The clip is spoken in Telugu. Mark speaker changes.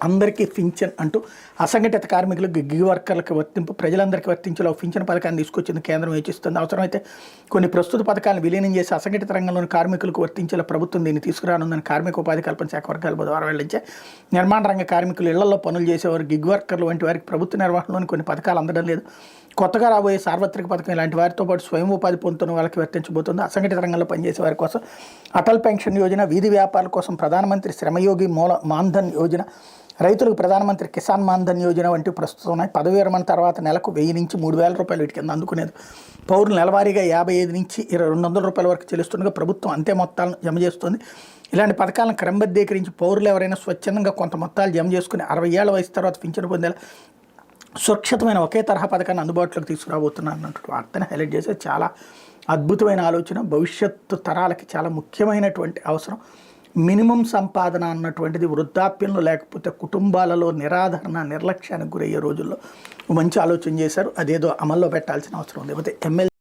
Speaker 1: అందరికీ పింఛన్ అంటూ అసంఘటిత కార్మికులకు గిగ్ వర్కర్లకు వర్తింపు ప్రజలందరికీ వర్తించేలా పింఛన్ పథకాన్ని తీసుకొచ్చింది కేంద్రం యోచిస్తుంది. అవసరమైతే కొన్ని ప్రస్తుత పథకాలను విలీనం చేసి అసంఘటిత రంగంలోని కార్మికులకు వర్తించేలా ప్రభుత్వం దీన్ని తీసుకురానుందని కార్మిక ఉపాధి కల్పన శాఖ వర్గాలు బుధవారం వెల్లడించాయి. నిర్మాణ రంగ కార్మికులు ఇళ్లలో పనులు చేసేవారు, గిగ్ వర్కర్లు వంటి వారికి ప్రభుత్వ నిర్వహణలోని కొన్ని పథకాలు అందడం లేదు. కొత్తగా రాబోయే సార్వత్రిక పథకం ఇలాంటి వారితో పాటు స్వయం ఉపాధి పొందుతున్న వాళ్ళకి వర్తించబోతుంది. అసంఘటిత రంగంలో పనిచేసే వారి కోసం అటల్ పెన్షన్ యోజన, వీధి వ్యాపారాల కోసం ప్రధానమంత్రి శ్రమయోగి మాన్ధన్ యోజన, రైతులకు ప్రధానమంత్రి కిసాన్ మాన్ధన్ యోజన వంటివి ప్రస్తుతం ఉన్నాయి. పదవి విరమణ తర్వాత నెలకు 1000 నుంచి 3000 రూపాయలు వీటి కింద అందుకునేది. పౌరులు నెలవారీగా 55 నుంచి 200 రూపాయల వరకు చెల్లిస్తుండగా ప్రభుత్వం అంతే మొత్తాలను జమ చేస్తుంది. ఇలాంటి పథకాలను క్రమబద్ధీకరించి పౌరులు ఎవరైనా స్వచ్ఛందంగా కొంత మొత్తాలు జమ చేసుకుని 60 ఏళ్ల వయసు తర్వాత పింఛను పొందేలా సురక్షితమైన ఒకే తరహా పథకాన్ని అందుబాటులోకి తీసుకురాబోతున్నారు అన్నట్టు వార్తని హైలైట్ చేసే చాలా అద్భుతమైన ఆలోచన. భవిష్యత్తు తరాలకి చాలా ముఖ్యమైనటువంటి అవసరం. మినిమం సంపాదన అన్నటువంటిది వృద్ధాప్యంలో లేకపోతే కుటుంబాలలో నిరాదరణ నిర్లక్ష్యానికి గురయ్యే రోజుల్లో మంచి ఆలోచన చేశారు. అదేదో అమల్లో పెట్టాల్సిన అవసరం ఉంది. లేకపోతే ఎమ్మెల్యే